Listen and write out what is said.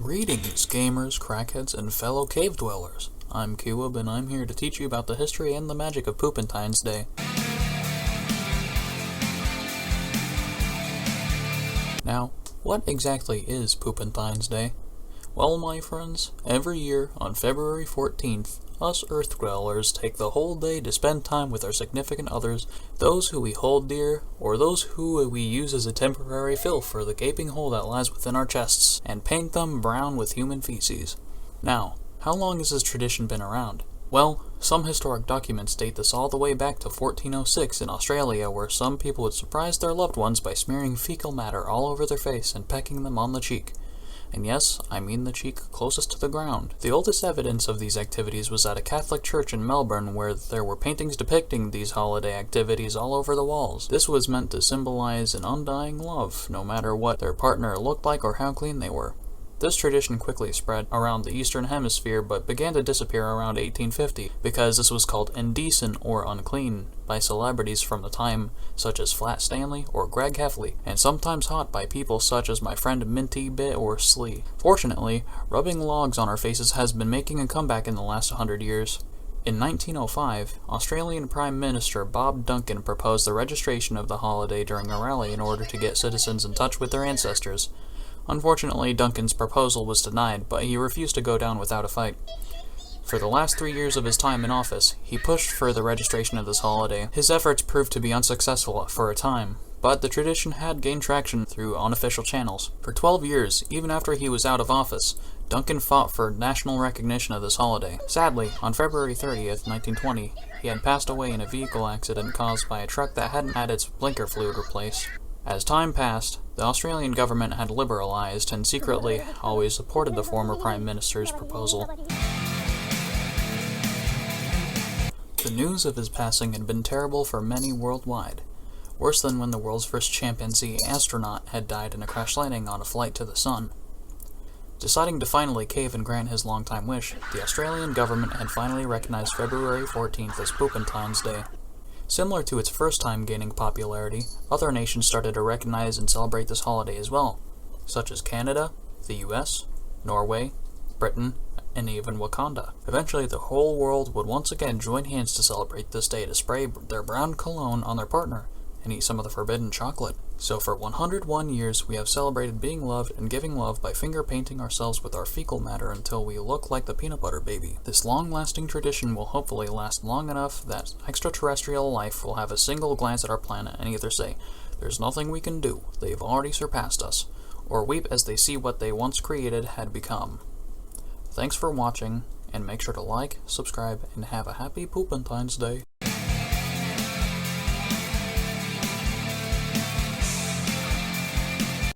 Greetings, gamers, crackheads, and fellow cave dwellers. I'm Cubeb, and I'm here to teach you about the history and the magic of Poopentine's Day. Now, what exactly is Poopentine's Day? Well, my friends, every year on February 14th, us Earth dwellers take the whole day to spend time with our significant others, those who we hold dear, or those who we use as a temporary fill for the gaping hole that lies within our chests, and paint them brown with human feces. Now, how long has this tradition been around? Well, some historic documents date this all the way back to 1406 in Australia, where some people would surprise their loved ones by smearing fecal matter all over their face and pecking them on the cheek. And yes, I mean the cheek closest to the ground. The oldest evidence of these activities was at a Catholic church in Melbourne, where there were paintings depicting these holiday activities all over the walls. This was meant to symbolize an undying love, no matter what their partner looked like or how clean they were. This tradition quickly spread around the Eastern Hemisphere, but began to disappear around 1850, because this was called indecent or unclean by celebrities from the time, such as Flat Stanley or Greg Heffley, and sometimes hot by people such as my friend Minty Bit or Slee. Fortunately, rubbing logs on our faces has been making a comeback in the last 100 years. In 1905, Australian Prime Minister Bob Duncan proposed the registration of the holiday during a rally in order to get citizens in touch with their ancestors. Unfortunately, Duncan's proposal was denied, but he refused to go down without a fight. For the last 3 years of his time in office, he pushed for the registration of this holiday. His efforts proved to be unsuccessful for a time, but the tradition had gained traction through unofficial channels. For 12 years, even after he was out of office, Duncan fought for national recognition of this holiday. Sadly, on February 30th, 1920, he had passed away in a vehicle accident caused by a truck that hadn't had its blinker fluid replaced. As time passed, the Australian government had liberalized and secretly always supported the former Prime Minister's proposal. The news of his passing had been terrible for many worldwide, worse than when the world's first chimpanzee astronaut had died in a crash landing on a flight to the sun. Deciding to finally cave and grant his longtime wish, the Australian government had finally recognized February 14th as Poopentine's Day. Similar to its first time gaining popularity, other nations started to recognize and celebrate this holiday as well, such as Canada, the US, Norway, Britain, and even Wakanda. Eventually, the whole world would once again join hands to celebrate this day, to spray their brown cologne on their partner and eat some of the forbidden chocolate. So for 101 years, we have celebrated being loved and giving love by finger painting ourselves with our fecal matter until we look like the peanut butter baby. This long-lasting tradition will hopefully last long enough that extraterrestrial life will have a single glance at our planet and either say, "There's nothing we can do, they've already surpassed us," or weep as they see what they once created had become. Thanks for watching, and make sure to like, subscribe, and have a happy Poopentine's Day.